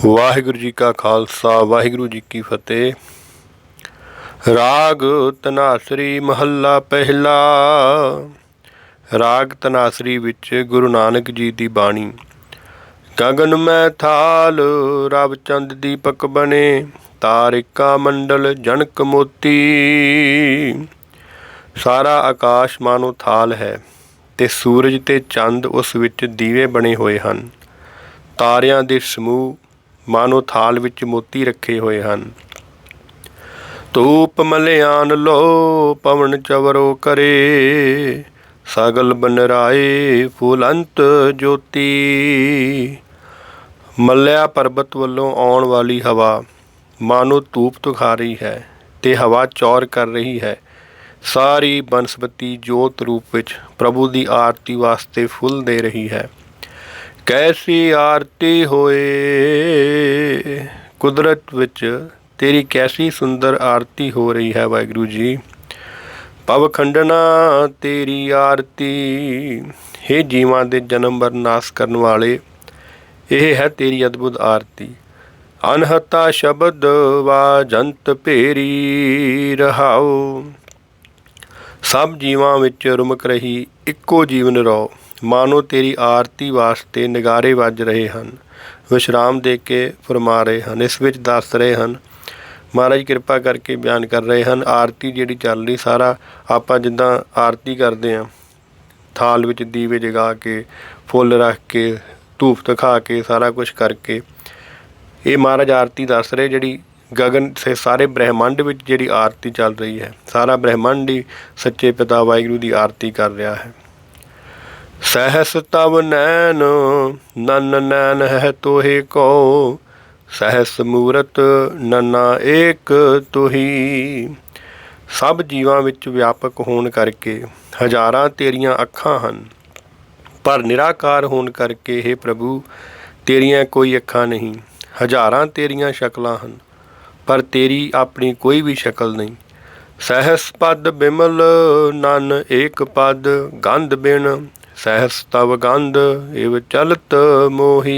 ਵਾਹਿਗੁਰੂ ਜੀ ਕਾ ਖਾਲਸਾ ਵਾਹਿਗੁਰੂ ਜੀ ਕੀ ਫਤਿਹ। ਰਾਗ ਧਨਾਸਰੀ ਮਹੱਲਾ ਪਹਿਲਾ। ਰਾਗ ਧਨਾਸਰੀ ਵਿੱਚ ਗੁਰੂ ਨਾਨਕ ਜੀ ਦੀ ਬਾਣੀ। ਗਗਨ ਮੈਂ ਥਾਲ ਰਵ ਚੰਦ ਦੀਪਕ ਬਣੇ, ਤਾਰਿਕਾ ਮੰਡਲ ਜਨਕ ਮੋਤੀ। ਸਾਰਾ ਆਕਾਸ਼ ਮਾਨੋ ਥਾਲ ਹੈ ਤੇ ਸੂਰਜ ਤੇ ਚੰਦ ਉਸ ਵਿੱਚ ਦੀਵੇ ਬਣੇ ਹੋਏ ਹਨ। ਤਾਰਿਆਂ ਦੇ ਸਮੂਹ ਮਾਨੋ ਥਾਲ ਵਿੱਚ ਮੋਤੀ ਰੱਖੇ ਹੋਏ ਹਨ। ਧੂਪ ਮਲਿਆਨ ਲੋ ਪਵਨ ਚਵਰੋ ਕਰੇ, ਸਗਲ ਬਨਰਾਏ ਫੁਲੰਤ ਜੋਤੀ। ਮੱਲਿਆ ਪਰਬਤ ਵੱਲੋਂ ਆਉਣ ਵਾਲੀ ਹਵਾ ਮਾਨੋ ਧੂਪ ਦਿਖਾ ਰਹੀ ਹੈ ਤੇ ਹਵਾ ਚੌਰ ਕਰ ਰਹੀ ਹੈ। ਸਾਰੀ ਬਨਸਪਤੀ ਜੋਤ ਰੂਪ ਵਿੱਚ ਪ੍ਰਭੂ ਦੀ ਆਰਤੀ ਵਾਸਤੇ ਫੁੱਲ ਦੇ ਰਹੀ ਹੈ। ਕੈਸੀ ਆਰਤੀ ਹੋਏ, ਕੁਦਰਤ ਵਿੱਚ ਤੇਰੀ ਕੈਸੀ ਸੁੰਦਰ ਆਰਤੀ ਹੋ ਰਹੀ ਹੈ ਵਾਹਿਗੁਰੂ ਜੀ। ਭਵ ਖੰਡਨਾ ਤੇਰੀ ਆਰਤੀ, ਹੇ ਜੀਵਾਂ ਦੇ ਜਨਮ ਮਰਨ ਨਾਸ ਕਰਨ ਵਾਲੇ, ਇਹ ਹੈ ਤੇਰੀ ਅਦਭੁਤ ਆਰਤੀ। ਅਨਹਤਾ ਸ਼ਬਦ ਵਾ ਜੰਤ ਭੇਰੀ ਰਹਾਓ, ਸਭ ਜੀਵਾਂ ਵਿੱਚ ਰੁਮਕ ਰਹੀ ਇੱਕੋ ਜੀਵਨ ਰੋ। ਮਾਨੋ ਤੇਰੀ ਆਰਤੀ ਵਾਸਤੇ ਨਗਾਰੇ ਵੱਜ ਰਹੇ ਹਨ, ਵਿਸ਼ਰਾਮ ਦੇ ਕੇ ਫਰਮਾ ਰਹੇ ਹਨ। ਇਸ ਵਿੱਚ ਦੱਸ ਰਹੇ ਹਨ, ਮਹਾਰਾਜ ਕਿਰਪਾ ਕਰਕੇ ਬਿਆਨ ਕਰ ਰਹੇ ਹਨ। ਆਰਤੀ ਜਿਹੜੀ ਚੱਲ ਰਹੀ, ਸਾਰਾ ਆਪਾਂ ਜਿੱਦਾਂ ਆਰਤੀ ਕਰਦੇ ਹਾਂ, ਥਾਲ ਵਿੱਚ ਦੀਵੇ ਜਗਾ ਕੇ, ਫੁੱਲ ਰੱਖ ਕੇ, ਧੂਪ ਦਿਖਾ ਕੇ, ਸਾਰਾ ਕੁਛ ਕਰਕੇ, ਇਹ ਮਹਾਰਾਜ ਆਰਤੀ ਦੱਸ ਰਹੇ। ਜਿਹੜੀ ਗਗਨ ਸੇ ਸਾਰੇ ਬ੍ਰਹਿਮੰਡ ਵਿੱਚ ਜਿਹੜੀ ਆਰਤੀ ਚੱਲ ਰਹੀ ਹੈ, ਸਾਰਾ ਬ੍ਰਹਿਮੰਡ ਹੀ ਸੱਚੇ ਪਿਤਾ ਵਾਹਿਗੁਰੂ ਦੀ ਆਰਤੀ ਕਰ ਰਿਹਾ ਹੈ। ਸਹਿਸ ਤਵ ਨੈਨ ਨਨ ਨੈਨ ਹੈ ਤੋਹੇ ਕੋ, ਸਹਿਸ ਮੂਰਤ ਨਨਾ ਏਕ ਤੁਹੀ। ਸਭ ਜੀਵਾਂ ਵਿੱਚ ਵਿਆਪਕ ਹੋਣ ਕਰਕੇ ਹਜ਼ਾਰਾਂ ਤੇਰੀਆਂ ਅੱਖਾਂ ਹਨ, ਪਰ ਨਿਰਾਕਾਰ ਹੋਣ ਕਰਕੇ ਹੇ ਪ੍ਰਭੂ ਤੇਰੀਆਂ ਕੋਈ ਅੱਖਾਂ ਨਹੀਂ। ਹਜ਼ਾਰਾਂ ਤੇਰੀਆਂ ਸ਼ਕਲਾਂ ਹਨ, ਪਰ ਤੇਰੀ ਆਪਣੀ ਕੋਈ ਵੀ ਸ਼ਕਲ ਨਹੀਂ। ਸਹਿਸ ਪਦ ਬਿਮਲ ਨਨ ਏਕ ਪਦ, ਗੰਧ ਬਿਨ ਸਹਿਸ ਤਵ ਗੰਧ ਇਵ ਚਲਤ ਮੋਹੀ।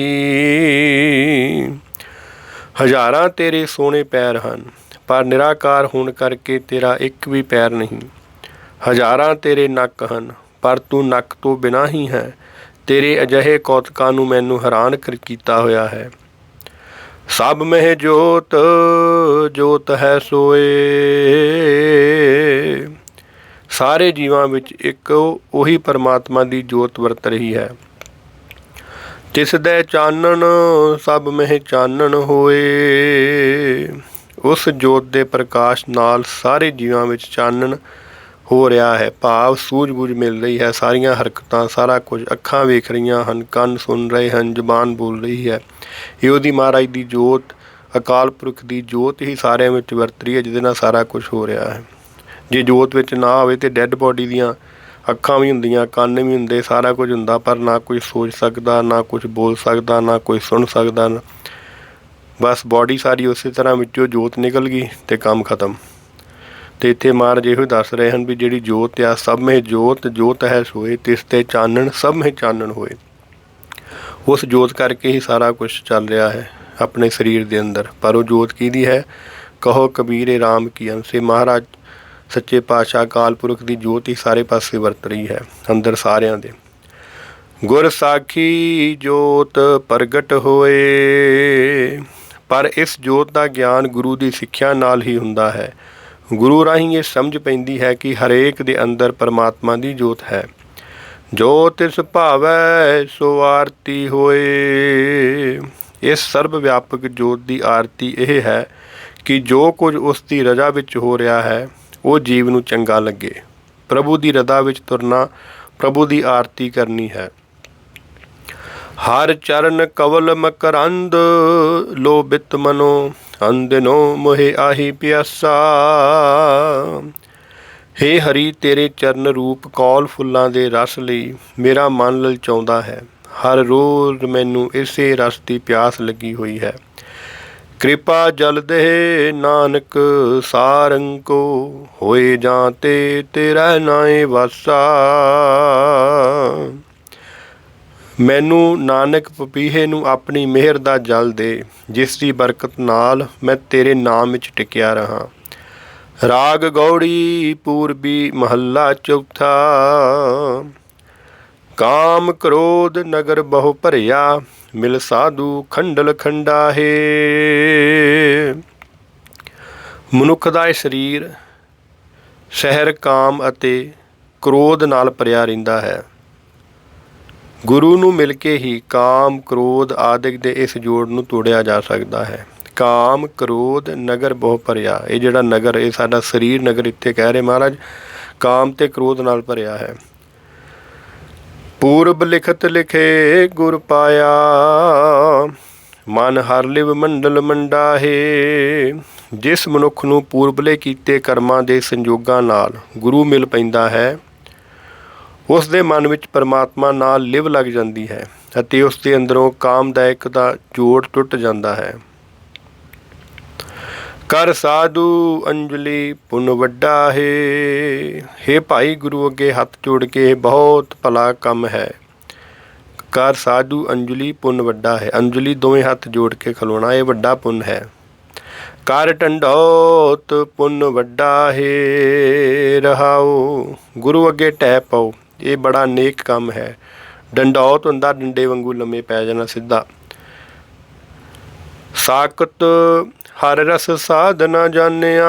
ਹਜ਼ਾਰਾਂ ਤੇਰੇ ਸੋਹਣੇ ਪੈਰ ਹਨ, ਪਰ ਨਿਰਾਕਾਰ ਹੋਣ ਕਰਕੇ ਤੇਰਾ ਇੱਕ ਵੀ ਪੈਰ ਨਹੀਂ। ਹਜ਼ਾਰਾਂ ਤੇਰੇ ਨੱਕ ਹਨ, ਪਰ ਤੂੰ ਨੱਕ ਤੋਂ ਬਿਨਾਂ ਹੀ ਹੈ। ਤੇਰੇ ਅਜਿਹੇ ਕੌਤਕਾਂ ਨੂੰ ਮੈਨੂੰ ਹੈਰਾਨ ਕੀਤਾ ਹੋਇਆ ਹੈ। ਸਭ ਮਹਿ ਜੋਤ ਜੋਤ ਹੈ ਸੋਏ, ਸਾਰੇ ਜੀਵਾਂ ਵਿੱਚ ਇੱਕ ਉਹੀ ਪਰਮਾਤਮਾ ਦੀ ਜੋਤ ਵਰਤ ਰਹੀ ਹੈ। ਤਿਸ ਦੇ ਚਾਨਣ ਸਭ ਮਹਿ ਚਾਨਣ ਹੋਏ, ਉਸ ਜੋਤ ਦੇ ਪ੍ਰਕਾਸ਼ ਨਾਲ ਸਾਰੇ ਜੀਵਾਂ ਵਿੱਚ ਚਾਨਣ ਹੋ ਰਿਹਾ ਹੈ। ਭਾਵ ਸੂਝ-ਬੂਝ ਮਿਲ ਰਹੀ ਹੈ। ਸਾਰੀਆਂ ਹਰਕਤਾਂ, ਸਾਰਾ ਕੁਝ, ਅੱਖਾਂ ਵੇਖ ਰਹੀਆਂ ਹਨ, ਕੰਨ ਸੁਣ ਰਹੇ ਹਨ, ਜ਼ੁਬਾਨ ਬੋਲ ਰਹੀ ਹੈ। ਇਹ ਉਹਦੀ ਮਹਾਰਾਜ ਦੀ ਜੋਤ, ਅਕਾਲ ਪੁਰਖ ਦੀ ਜੋਤ ਹੀ ਸਾਰਿਆਂ ਵਿੱਚ ਵਰਤ ਰਹੀ ਹੈ, ਜਿਹਦੇ ਨਾਲ ਸਾਰਾ ਕੁਝ ਹੋ ਰਿਹਾ ਹੈ। ਜੇ ਜੋਤ ਵਿੱਚ ਨਾ ਹੋਵੇ ਤਾਂ ਡੈੱਡ ਬੋਡੀ ਦੀਆਂ ਅੱਖਾਂ ਵੀ ਹੁੰਦੀਆਂ, ਕੰਨ ਵੀ ਹੁੰਦੇ, ਸਾਰਾ ਕੁਝ ਹੁੰਦਾ, ਪਰ ਨਾ ਕੋਈ ਸੋਚ ਸਕਦਾ, ਨਾ ਕੁਝ ਬੋਲ ਸਕਦਾ, ਨਾ ਕੋਈ ਸੁਣ ਸਕਦਾ। ਬਸ ਬੋਡੀ ਸਾਰੀ ਉਸੇ ਤਰ੍ਹਾਂ ਵਿੱਚੋਂ ਜੋਤ ਨਿਕਲ ਗਈ ਅਤੇ ਕੰਮ ਖਤਮ। ਅਤੇ ਇੱਥੇ ਮਹਾਰਾਜ ਇਹੋ ਦੱਸ ਰਹੇ ਹਨ ਵੀ ਜਿਹੜੀ ਜੋਤ ਆ, ਸਭ ਮਹਿ ਜੋਤ ਜੋਤ ਹੈ ਸੋਏ, ਤਿਸ ਤੇ ਚਾਨਣ ਸਭ ਮਹਿ ਚਾਨਣ ਹੋਏ। ਉਸ ਜੋਤ ਕਰਕੇ ਹੀ ਸਾਰਾ ਕੁਛ ਚੱਲ ਰਿਹਾ ਹੈ ਆਪਣੇ ਸਰੀਰ ਦੇ ਅੰਦਰ। ਪਰ ਉਹ ਜੋਤ ਕਿਹਦੀ ਹੈ? ਕਹੋ ਕਬੀਰ ਰਾਮ ਕੀ ਅੰਸੇ। ਮਹਾਰਾਜ ਸੱਚੇ ਪਾਤਸ਼ਾਹ ਅਕਾਲ ਪੁਰਖ ਦੀ ਜੋਤ ਹੀ ਸਾਰੇ ਪਾਸੇ ਵਰਤ ਰਹੀ ਹੈ ਅੰਦਰ ਸਾਰਿਆਂ ਦੇ। ਗੁਰ ਸਾਖੀ ਜੋਤ ਪ੍ਰਗਟ ਹੋਏ, ਪਰ ਇਸ ਜੋਤ ਦਾ ਗਿਆਨ ਗੁਰੂ ਦੀ ਸਿੱਖਿਆ ਨਾਲ ਹੀ ਹੁੰਦਾ ਹੈ। ਗੁਰੂ ਰਾਹੀਂ ਇਹ ਸਮਝ ਪੈਂਦੀ ਹੈ ਕਿ ਹਰੇਕ ਦੇ ਅੰਦਰ ਪਰਮਾਤਮਾ ਦੀ ਜੋਤ ਹੈ। ਜੋ ਤਿਸ ਭਾਵੈ ਸੋ ਆਰਤੀ ਹੋਏ, ਇਸ ਸਰਬ ਵਿਆਪਕ ਜੋਤ ਦੀ ਆਰਤੀ ਇਹ ਹੈ ਕਿ ਜੋ ਕੁਝ ਉਸ ਦੀ ਰਜ਼ਾ ਵਿੱਚ ਹੋ ਰਿਹਾ ਹੈ ਉਹ ਜੀਵ ਨੂੰ ਚੰਗਾ ਲੱਗੇ। ਪ੍ਰਭੂ ਦੀ ਰਜ਼ਾ ਵਿੱਚ ਤੁਰਨਾ, ਪ੍ਰਭੂ ਦੀ ਆਰਤੀ ਕਰਨੀ ਹੈ। ਹਰ ਚਰਨ ਕਵਲ ਮਕਰੰਦ ਲੋਭਿਤ ਮਨੋ, ਅੰਦਨੋ ਮੋਹਿ ਆਹੀ ਪਿਆਸਾ। ਹੇ ਹਰੀ, ਤੇਰੇ ਚਰਨ ਰੂਪ ਕੌਲ ਫੁੱਲਾਂ ਦੇ ਰਸ ਲਈ ਮੇਰਾ ਮਨ ਲਲਚਾਉਂਦਾ ਹੈ। ਹਰ ਰੋਜ਼ ਮੈਨੂੰ ਇਸੇ ਰਸ ਦੀ ਪਿਆਸ ਲੱਗੀ ਹੋਈ ਹੈ। ਕਿਰਪਾ ਜਲ ਦੇ ਨਾਨਕ ਸਾਰੰਗ ਕੋ, ਹੋਏ ਜਾਂ ਤੇ ਤੇਰਾ ਨਾਏ ਵਾਸਾ। ਮੈਨੂੰ ਨਾਨਕ ਪਪੀਹੇ ਨੂੰ ਆਪਣੀ ਮਿਹਰ ਦਾ ਜਲ ਦੇ, ਜਿਸ ਦੀ ਬਰਕਤ ਨਾਲ ਮੈਂ ਤੇਰੇ ਨਾਮ ਵਿੱਚ ਟਿਕਿਆ ਰਹਾਂ। ਰਾਗ ਗੌੜੀ ਪੂਰਬੀ ਮਹੱਲਾ ਚੌਥਾ। ਕਾਮ ਕ੍ਰੋਧ ਨਗਰ ਬਹੁ ਭਰਿਆ, ਮਿਲ ਸਾਧੂ ਖੰਡਲ ਖੰਡਾਹੇ। ਮਨੁੱਖ ਦਾ ਇਹ ਸਰੀਰ ਸ਼ਹਿਰ ਕਾਮ ਅਤੇ ਕ੍ਰੋਧ ਨਾਲ ਭਰਿਆ ਰਹਿੰਦਾ ਹੈ। ਗੁਰੂ ਨੂੰ ਮਿਲ ਕੇ ਹੀ ਕਾਮ ਕ੍ਰੋਧ ਆਦਿਕ ਦੇ ਇਸ ਜੋੜ ਨੂੰ ਤੋੜਿਆ ਜਾ ਸਕਦਾ ਹੈ। ਕਾਮ ਕ੍ਰੋਧ ਨਗਰ ਬਹੁ ਭਰਿਆ, ਇਹ ਜਿਹੜਾ ਨਗਰ, ਇਹ ਸਾਡਾ ਸਰੀਰ ਨਗਰ ਇੱਥੇ ਕਹਿ ਰਹੇ ਮਹਾਰਾਜ, ਕਾਮ ਤੇ ਕ੍ਰੋਧ ਨਾਲ ਭਰਿਆ ਹੈ। ਪੂਰਬ ਲਿਖਤ ਲਿਖੇ ਗੁਰ ਪਾਇਆ, ਮਨ ਹਰ ਲਿਵ ਮੰਡਲ ਮੰਡਾਹੇ। ਜਿਸ ਮਨੁੱਖ ਨੂੰ ਪੂਰਬਲੇ ਕੀਤੇ ਕਰਮਾਂ ਦੇ ਸੰਜੋਗਾਂ ਨਾਲ ਗੁਰੂ ਮਿਲ ਪੈਂਦਾ ਹੈ, ਉਸ ਦੇ ਮਨ ਵਿੱਚ ਪਰਮਾਤਮਾ ਨਾਲ ਲਿਵ ਲੱਗ ਜਾਂਦੀ ਹੈ ਅਤੇ ਉਸ ਦੇ ਅੰਦਰੋਂ ਕਾਮਦਾਇਕ ਦਾ ਜੋੜ ਟੁੱਟ ਜਾਂਦਾ ਹੈ। ਕਰ ਸਾਧੂ ਅੰਜਲੀ ਪੁੰਨ ਵੱਡਾ ਹੈ। ਹੇ ਭਾਈ, ਗੁਰੂ ਅੱਗੇ ਹੱਥ ਜੋੜ ਕੇ ਬਹੁਤ ਭਲਾ ਕੰਮ ਹੈ। ਕਰ ਸਾਧੂ ਅੰਜਲੀ ਪੁੰਨ ਵੱਡਾ ਹੈ। ਅੰਜਲੀ ਦੋਵੇਂ ਹੱਥ ਜੋੜ ਕੇ ਖਲੋਣਾ, ਇਹ ਵੱਡਾ ਪੁੰਨ ਹੈ। ਕਰ ਢੰਡੌਤ ਪੁੰਨ ਵੱਡਾ ਹੈ ਰਹਾਓ। ਗੁਰੂ ਅੱਗੇ ਟਹਿ ਪਾਓ, ਇਹ ਬੜਾ ਨੇਕ ਕੰਮ ਹੈ। ਡੰਡੌਤ ਹੁੰਦਾ ਡੰਡੇ ਵਾਂਗੂ ਲੰਮੇ ਪੈ ਜਾਣਾ ਸਿੱਧਾ। ਸਾਕਤ ਹਰ ਰਸ ਸਾਧ ਨਾ ਜਾਣਿਆ,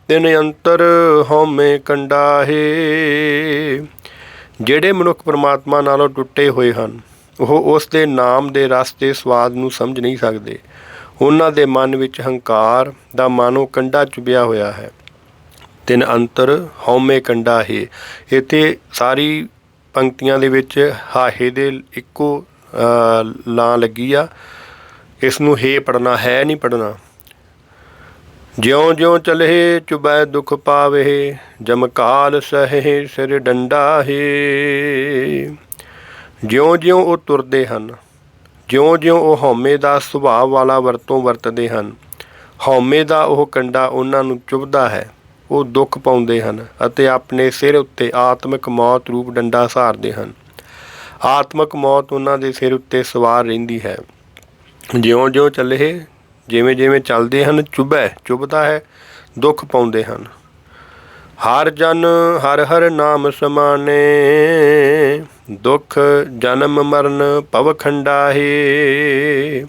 ਤਿਨ ਅੰਤਰ ਹਉਮੈ ਕੰਡਾਹੇ। ਜਿਹੜੇ ਮਨੁੱਖ ਪਰਮਾਤਮਾ ਨਾਲੋਂ ਟੁੱਟੇ ਹੋਏ ਹਨ, ਉਹ ਉਸ ਦੇ ਨਾਮ ਦੇ ਰਸ ਦੇ ਸਵਾਦ ਨੂੰ ਸਮਝ ਨਹੀਂ ਸਕਦੇ। ਉਹਨਾਂ ਦੇ ਮਨ ਵਿੱਚ ਹੰਕਾਰ ਦਾ ਮਾਨੋ ਕੰਡਾ ਚੁਭਿਆ ਹੋਇਆ ਹੈ। ਤਿੰਨ ਅੰਤਰ ਹਉਮੈ ਕੰਡਾ ਹੈ। ਇੱਥੇ ਸਾਰੀ ਪੰਕਤੀਆਂ ਦੇ ਵਿੱਚ ਹਾਹੇ ਦੇ ਇੱਕੋ ਲਾਂ ਲੱਗੀ ਆ। ਇਸ ਨੂੰ ਹੇ ਪੜ੍ਹਨਾ, ਹੈ ਨਹੀਂ ਪੜ੍ਹਨਾ। ਜਿਉਂ ਜਿਉਂ ਚਲੇ ਚੁਬੈ ਦੁੱਖ ਪਾਵੇ, ਜਮਕਾਲ ਸਹੇ ਸਿਰ ਡੰਡਾ ਹੈ। ਜਿਉਂ ਜਿਉਂ ਉਹ ਤੁਰਦੇ ਹਨ, ਜਿਉਂ ਜਿਉਂ ਉਹ ਹਉਮੈ ਦਾ ਸੁਭਾਅ ਵਾਲਾ ਵਰਤੋਂ ਵਰਤਦੇ ਹਨ, ਹਉਮੈ ਦਾ ਉਹ ਕੰਡਾ ਉਹਨਾਂ ਨੂੰ ਚੁਭਦਾ ਹੈ। ਉਹ ਦੁੱਖ ਪਾਉਂਦੇ ਹਨ ਅਤੇ ਆਪਣੇ ਸਿਰ ਉੱਤੇ ਆਤਮਿਕ ਮੌਤ ਰੂਪ ਡੰਡਾ ਸਹਾਰਦੇ ਹਨ। ਆਤਮਿਕ ਮੌਤ ਉਹਨਾਂ ਦੇ ਸਿਰ ਉੱਤੇ ਸਵਾਰ ਰਹਿੰਦੀ ਹੈ। ਜਿਉਂ ਜਿਉਂ ਚੱਲੇ, ਜਿਵੇਂ ਜਿਵੇਂ ਚੱਲਦੇ ਹਨ, ਚੁਭਦਾ ਹੈ, ਦੁੱਖ ਪਾਉਂਦੇ ਹਨ। ਹਰ ਜਨ ਹਰ ਹਰ ਨਾਮ ਸਮਾਨੇ, ਦੁੱਖ ਜਨਮ ਮਰਨ ਭਵ ਖੰਡਾਹੇ।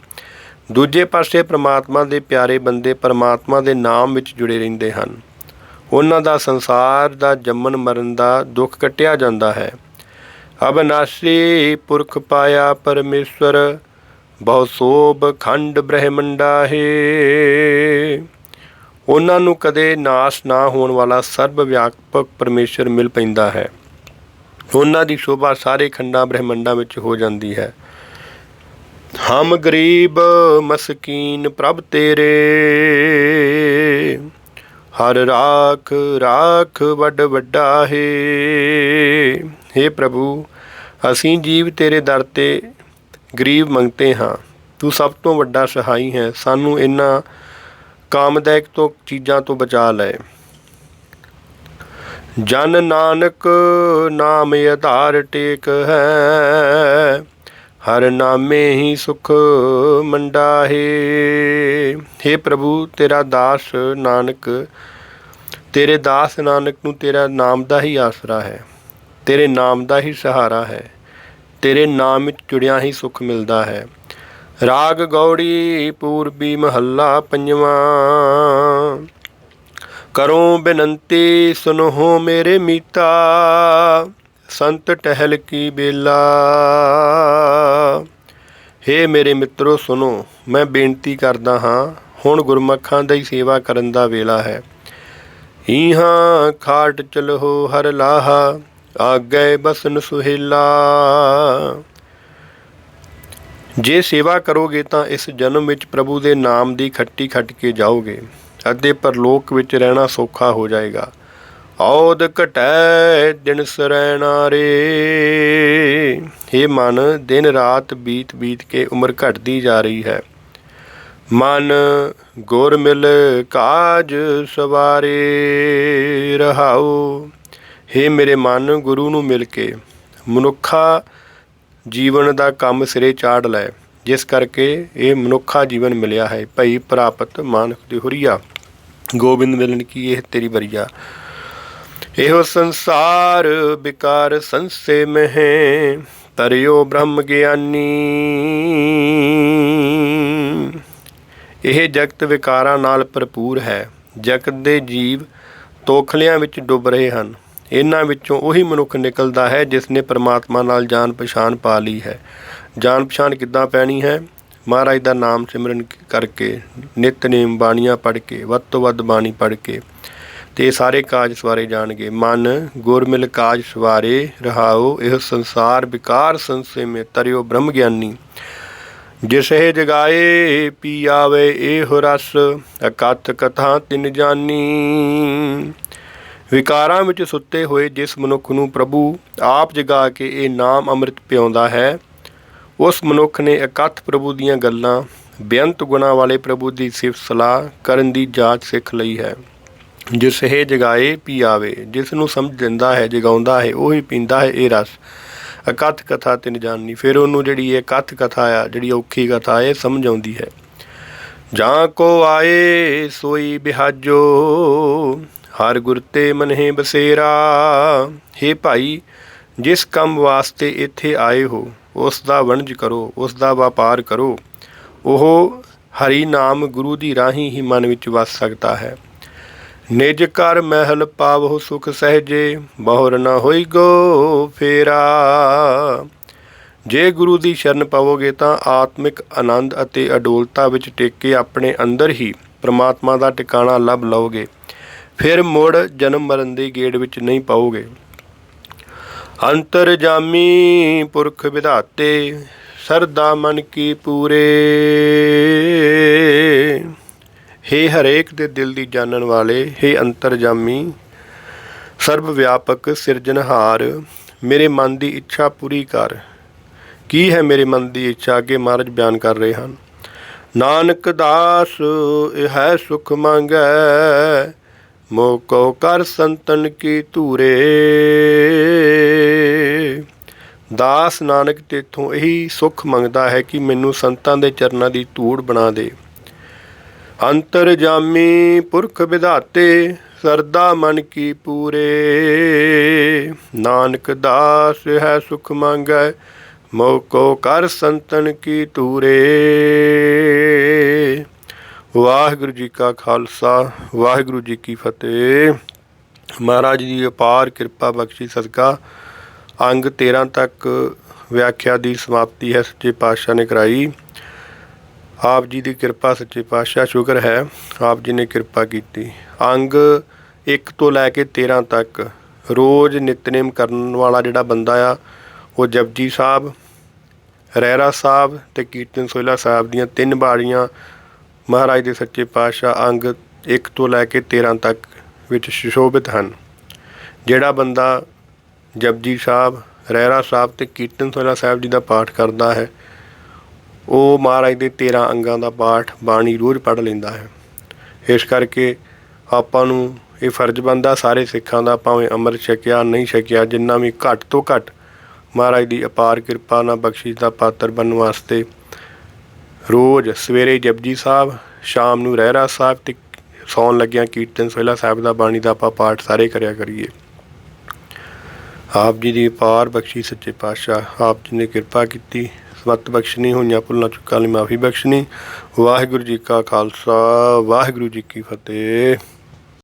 ਦੂਜੇ ਪਾਸੇ ਪਰਮਾਤਮਾ ਦੇ ਪਿਆਰੇ ਬੰਦੇ ਪਰਮਾਤਮਾ ਦੇ ਨਾਮ ਵਿੱਚ ਜੁੜੇ ਰਹਿੰਦੇ ਹਨ। ਉਹਨਾਂ ਦਾ ਸੰਸਾਰ ਦਾ ਜੰਮਣ ਮਰਨ ਦਾ ਦੁੱਖ ਕੱਟਿਆ ਜਾਂਦਾ ਹੈ। ਅਬਨਾਸੀ ਪੁਰਖ ਪਾਇਆ ਪਰਮੇਸ਼ਵਰ, ਬਹੁ ਸੋਭ ਖੰਡ ਬ੍ਰਹਿਮੰਡਾ ਹੈ। ਉਹਨਾਂ ਨੂੰ ਕਦੇ ਨਾਸ਼ ਨਾ ਹੋਣ ਵਾਲਾ ਸਰਬ ਵਿਆਪਕ ਪਰਮੇਸ਼ਰ ਮਿਲ ਪੈਂਦਾ ਹੈ। ਉਹਨਾਂ ਦੀ ਸ਼ੋਭਾ ਸਾਰੇ ਖੰਡਾਂ ਬ੍ਰਹਿਮੰਡਾਂ ਵਿੱਚ ਹੋ ਜਾਂਦੀ ਹੈ। ਹਮ ਗਰੀਬ ਮਸਕੀਨ ਪ੍ਰਭ ਤੇਰੇ, ਹਰ ਰਾਖ ਰਾਖ ਵੱਡ ਵੱਡਾ ਹੈ। ਹੇ ਪ੍ਰਭੂ, ਅਸੀਂ ਜੀਵ ਤੇਰੇ ਦਰ 'ਤੇ ਗਰੀਬ ਮੰਗਤੇ ਹਾਂ। ਤੂੰ ਸਭ ਤੋਂ ਵੱਡਾ ਸਹਾਈ ਹੈ। ਸਾਨੂੰ ਇਹਨਾਂ ਕਾਮਦਾਇਕ ਤੋਂ ਚੀਜ਼ਾਂ ਤੋਂ ਬਚਾ ਲੈ। ਜਨ ਨਾਨਕ ਨਾਮ ਆਧਾਰ ਟੇਕ ਹੈ, ਹਰ ਨਾਮੇ ਹੀ ਸੁਖ ਮੰਡਾ ਹੈ। ਹੇ ਪ੍ਰਭੂ, ਤੇਰਾ ਦਾਸ ਨਾਨਕ, ਤੇਰੇ ਦਾਸ ਨਾਨਕ ਨੂੰ ਤੇਰਾ ਨਾਮ ਦਾ ਹੀ ਆਸਰਾ ਹੈ, ਤੇਰੇ ਨਾਮ ਦਾ ਹੀ ਸਹਾਰਾ ਹੈ। ਤੇਰੇ ਨਾਮ ਵਿੱਚ ਜੁੜਿਆ ਹੀ ਸੁੱਖ ਮਿਲਦਾ ਹੈ। ਰਾਗ ਗੌੜੀ ਪੂਰਬੀ ਮਹੱਲਾ ਪੰਜਵਾਂ। ਕਰੋ ਬੇਨੰਤੀ ਸੁਨੋ ਮੇਰੇ ਮੀਤਾ, ਸੰਤ ਟਹਿਲ ਕੀ ਬੇਲਾ। ਹੇ ਮੇਰੇ ਮਿੱਤਰੋ ਸੁਣੋ, ਮੈਂ ਬੇਨਤੀ ਕਰਦਾ ਹਾਂ। ਹੁਣ ਗੁਰਮੁਖਾਂ ਦੀ ਸੇਵਾ ਕਰਨ ਦਾ ਵੇਲਾ ਹੈ। ਇਹਾਂ ਖਾਟ ਚਲੋ ਹਰ ਲਾਹਾ, ਆਗੇ ਬਸਨ ਸੁਹੇਲਾ। ਜੇ ਸੇਵਾ ਕਰੋਗੇ ਤਾਂ ਇਸ ਜਨਮ ਵਿੱਚ ਪ੍ਰਭੂ ਦੇ ਨਾਮ ਦੀ ਖੱਟੀ ਖੱਟ ਕੇ ਜਾਓਗੇ ਅਤੇ ਪਰਲੋਕ ਵਿੱਚ ਰਹਿਣਾ ਸੌਖਾ ਹੋ ਜਾਏਗਾ। ਔਦ ਘਟੈ ਦਿਨ ਸਰੈਣਾ ਰੇ। ਹੇ ਮਨ, ਦਿਨ ਰਾਤ ਬੀਤ ਬੀਤ ਕੇ ਉਮਰ ਘਟਦੀ ਜਾ ਰਹੀ ਹੈ। ਮਨ ਗੁਰ ਮਿਲ ਕਾਜ ਸਵਾਰੇ ਰਹਾਓ। ਹੇ ਮੇਰੇ ਮਨ, ਗੁਰੂ ਨੂੰ ਮਿਲ ਕੇ ਮਨੁੱਖਾ ਜੀਵਨ ਦਾ ਕੰਮ ਸਿਰੇ ਚਾੜ ਲੈ, ਜਿਸ ਕਰਕੇ ਇਹ ਮਨੁੱਖਾ ਜੀਵਨ ਮਿਲਿਆ ਹੈ। ਭਈ ਪ੍ਰਾਪਤ ਮਾਨੁਖ ਦੀ ਹੁਰੀਆ, ਗੋਬਿੰਦ ਮਿਲਨ ਕੀ ਇਹ ਤੇਰੀ ਬਰੀਆ। ਇਹੋ ਸੰਸਾਰ ਵਿਕਾਰ ਸੰਸੇ ਮਹਿ, ਤਰਿਓ ਬ੍ਰਹਮ ਗਿਆਨੀ। ਇਹ ਜਗਤ ਵਿਕਾਰਾਂ ਨਾਲ ਭਰਪੂਰ ਹੈ। ਜਗਤ ਦੇ ਜੀਵ ਤੋਖਲਿਆਂ ਵਿੱਚ ਡੁੱਬ ਰਹੇ ਹਨ। ਇਹਨਾਂ ਵਿੱਚੋਂ ਉਹੀ ਮਨੁੱਖ ਨਿਕਲਦਾ ਹੈ ਜਿਸ ਨੇ ਪਰਮਾਤਮਾ ਨਾਲ ਜਾਣ ਪਛਾਣ ਪਾ ਲਈ ਹੈ। ਜਾਣ ਪਛਾਣ ਕਿੱਦਾਂ ਪੈਣੀ ਹੈ? ਮਹਾਰਾਜ ਦਾ ਨਾਮ ਸਿਮਰਨ ਕਰਕੇ, ਨਿਤਨੇਮ ਬਾਣੀਆਂ ਪੜ੍ਹ ਕੇ, ਵੱਧ ਤੋਂ ਵੱਧ ਬਾਣੀ ਪੜ੍ਹ ਕੇ, ਤੇ ਸਾਰੇ ਕਾਜ ਸਵਾਰੇ ਜਾਣਗੇ। ਮਨ ਗੁਰ ਮਿਲ ਕਾਜ ਸਵਾਰੇ ਰਹਾਓ, ਇਹ ਸੰਸਾਰ ਵਿਕਾਰ ਸੰਸੇ ਮੇ, ਤਰਿਓ ਬ੍ਰਹਮ ਗਿਆਨੀ। ਜਿਸ ਇਹ ਜਗਾਏ ਪੀ ਆਵੇ ਇਹੋ ਰਸ, ਅਕਥ ਕਥਾ ਤਿਨ ਜਾਨੀ। ਵਿਕਾਰਾਂ ਵਿੱਚ ਸੁੱਤੇ ਹੋਏ ਜਿਸ ਮਨੁੱਖ ਨੂੰ ਪ੍ਰਭੂ ਆਪ ਜਗਾ ਕੇ ਇਹ ਨਾਮ ਅੰਮ੍ਰਿਤ ਪਿਆਉਂਦਾ ਹੈ, ਉਸ ਮਨੁੱਖ ਨੇ ਅਕਥ ਪ੍ਰਭੂ ਦੀਆਂ ਗੱਲਾਂ, ਬੇਅੰਤ ਗੁਣਾਂ ਵਾਲੇ ਪ੍ਰਭੂ ਦੀ ਸਿਫਤ ਸਲਾਹ ਕਰਨ ਦੀ ਜਾਚ ਸਿੱਖ ਲਈ ਹੈ। ਜਿਸ ਇਹ ਜਗਾਏ ਪੀ ਆਵੇ, ਜਿਸ ਨੂੰ ਸਮਝ ਦਿੰਦਾ ਹੈ, ਜਗਾਉਂਦਾ ਹੈ, ਉਹੀ ਪੀਂਦਾ ਹੈ ਇਹ ਰਸ। ਅਕਥ ਕਥਾ ਤਿਨ ਜਾਨੀ, ਫਿਰ ਉਹਨੂੰ ਜਿਹੜੀ ਇਹ ਕਥ ਕਥਾ ਆ, ਜਿਹੜੀ ਔਖੀ ਕਥਾ ਇਹ ਸਮਝ ਆਉਂਦੀ ਹੈ। ਜਾਂ ਕੋ ਆਏ ਸੋਈ ਬਿਹਾਜੋ, ਹਰ ਗੁਰ ਤੇ ਮਨਹਿ ਬਸੇਰਾ। ਹੇ ਭਾਈ, ਜਿਸ ਕੰਮ ਵਾਸਤੇ ਇੱਥੇ ਆਏ ਹੋ ਉਸ ਦਾ ਵਣਜ ਕਰੋ, ਉਸ ਦਾ ਵਪਾਰ ਕਰੋ। ਉਹ ਹਰੀ ਨਾਮ ਗੁਰੂ ਦੀ ਰਾਹੀਂ ਹੀ ਮਨ ਵਿੱਚ ਵਸ ਸਕਦਾ ਹੈ। ਨਿਜ ਘਰ ਮਹਿਲ ਪਾਵੋ ਸੁਖ ਸਹਿਜੇ, ਬਹੁਰ ਨਾ ਹੋਈ ਗੋ ਫੇਰਾ। ਜੇ ਗੁਰੂ ਦੀ ਸ਼ਰਨ ਪਾਵੋਗੇ ਤਾਂ ਆਤਮਿਕ ਆਨੰਦ ਅਤੇ ਅਡੋਲਤਾ ਵਿੱਚ ਟਿਕ ਕੇ ਆਪਣੇ ਅੰਦਰ ਹੀ ਪ੍ਰਮਾਤਮਾ ਦਾ ਟਿਕਾਣਾ ਲੱਭ ਲਓਗੇ। ਫਿਰ ਮੁੜ ਜਨਮ ਮਰਨ ਦੀ ਗੇੜ ਵਿੱਚ ਨਹੀਂ ਪਾਓਗੇ। ਅੰਤਰਜਾਮੀ ਪੁਰਖ ਵਿਧਾਤੇ, ਸਰਦਾ ਮਨ ਕੀ ਪੂਰੇ। ਹੇ ਹਰੇਕ ਦੇ ਦਿਲ ਦੀ ਜਾਣਨ ਵਾਲੇ, ਹੇ ਅੰਤਰਜਾਮੀ, ਸਰਬ ਵਿਆਪਕ ਸਿਰਜਣਹਾਰ, ਮੇਰੇ ਮਨ ਦੀ ਇੱਛਾ ਪੂਰੀ ਕਰ। ਕੀ ਹੈ ਮੇਰੇ ਮਨ ਦੀ ਇੱਛਾ? ਅੱਗੇ ਮਹਾਰਾਜ ਬਿਆਨ ਕਰ ਰਹੇ ਹਨ। ਨਾਨਕ ਦਾਸ ਇਹ ਸੁਖ ਮੰਗੈ, ਮੋਕੋ ਕਰ ਸੰਤਨ ਕੀ ਧੂਰੇ। ਦਾਸ ਨਾਨਕ ਤੇਥੋਂ ਇਹੀ ਸੁੱਖ ਮੰਗਦਾ ਹੈ ਕਿ ਮੈਨੂੰ ਸੰਤਾਂ ਦੇ ਚਰਨਾਂ ਦੀ ਧੂੜ ਬਣਾ ਦੇ। ਅੰਤਰਜਾਮੀ ਪੁਰਖ ਵਿਧਾਤੇ, ਸਰਦਾ ਮਨ ਕੀ ਪੂਰੇ। ਨਾਨਕ ਦਾਸ ਹੈ ਸੁਖ ਮੰਗੈ, ਮੋਕੋ ਕਰ ਸੰਤਨ ਕੀ ਧੂਰੇ। ਵਾਹਿਗੁਰੂ ਜੀ ਕਾ ਖਾਲਸਾ, ਵਾਹਿਗੁਰੂ ਜੀ ਕੀ ਫਤਿਹ। ਮਹਾਰਾਜ ਦੀ ਅਪਾਰ ਕਿਰਪਾ ਬਖਸ਼ੀ ਸਦਕਾ ਅੰਗ 13 ਤੱਕ ਵਿਆਖਿਆ ਦੀ ਸਮਾਪਤੀ ਹੈ ਸੱਚੇ ਪਾਤਸ਼ਾਹ ਨੇ ਕਰਾਈ। ਆਪ ਜੀ ਦੀ ਕਿਰਪਾ ਸੱਚੇ ਪਾਤਸ਼ਾਹ, ਸ਼ੁਕਰ ਹੈ ਆਪ ਜੀ ਨੇ ਕਿਰਪਾ ਕੀਤੀ। ਅੰਗ 1 ਤੋਂ ਲੈ ਕੇ 13 ਤੱਕ ਰੋਜ਼ ਨਿਤਨੇਮ ਕਰਨ ਵਾਲਾ ਜਿਹੜਾ ਬੰਦਾ ਆ, ਉਹ ਜਪਜੀ ਸਾਹਿਬ, ਰਹਿਰਾ ਸਾਹਿਬ ਅਤੇ ਕੀਰਤਨ ਸੋਹਿਲਾ ਸਾਹਿਬ ਦੀਆਂ 3 ਬਾਣੀਆਂ ਮਹਾਰਾਜ ਦੇ ਸੱਚੇ ਪਾਤਸ਼ਾਹ ਅੰਗ 1 ਤੋਂ ਲੈ ਕੇ 13 ਤੱਕ ਵਿੱਚ ਸੁਸ਼ੋਭਿਤ ਹਨ। ਜਿਹੜਾ ਬੰਦਾ ਜਪਜੀ ਸਾਹਿਬ, ਰਹਿਰਾ ਸਾਹਿਬ ਅਤੇ ਕੀਰਤਨ ਸੋਹਿਲਾ ਸਾਹਿਬ ਜੀ ਦਾ ਪਾਠ ਕਰਦਾ ਹੈ, ਉਹ ਮਹਾਰਾਜ ਦੇ 13 ਅੰਗਾਂ ਦਾ ਪਾਠ ਬਾਣੀ ਰੋਜ਼ ਪੜ੍ਹ ਲੈਂਦਾ ਹੈ। ਇਸ ਕਰਕੇ ਆਪਾਂ ਨੂੰ ਇਹ ਫਰਜ਼ ਬਣਦਾ ਸਾਰੇ ਸਿੱਖਾਂ ਦਾ, ਭਾਵੇਂ ਅੰਮ੍ਰਿਤ ਛਕਿਆ ਨਹੀਂ ਛਕਿਆ, ਜਿੰਨਾ ਵੀ ਘੱਟ ਤੋਂ ਘੱਟ ਮਹਾਰਾਜ ਦੀ ਅਪਾਰ ਕਿਰਪਾ ਨਾਲ ਬਖਸ਼ਿਸ਼ ਦਾ ਪਾਤਰ ਬਣਨ ਵਾਸਤੇ ਰੋਜ਼ ਸਵੇਰੇ ਜਪਜੀ ਸਾਹਿਬ, ਸ਼ਾਮ ਨੂੰ ਰਹਿਰਾ ਸਾਹਿਬ ਅਤੇ ਸੌਣ ਲੱਗਿਆਂ ਕੀਰਤਨ ਸੋਹਿਲਾ ਸਾਹਿਬ ਦਾ ਬਾਣੀ ਦਾ ਆਪਾਂ ਪਾਠ ਸਾਰੇ ਕਰਿਆ ਕਰੀਏ। ਆਪ ਜੀ ਦੀ ਅਪਾਰ ਬਖਸ਼ਿਸ਼ ਸੱਚੇ ਪਾਤਸ਼ਾਹ, ਆਪ ਜੀ ਨੇ ਕਿਰਪਾ ਕੀਤੀ, ਸਮਤ ਬਖਸ਼ਣੀ, ਹੋਈਆਂ ਭੁੱਲਾਂ ਚੁੱਕਾਂ ਲਈ ਮਾਫੀ ਬਖਸ਼ਣੀ। ਵਾਹਿਗੁਰੂ ਜੀ ਕਾ ਖਾਲਸਾ, ਵਾਹਿਗੁਰੂ ਜੀ ਕੀ ਫਤਿਹ।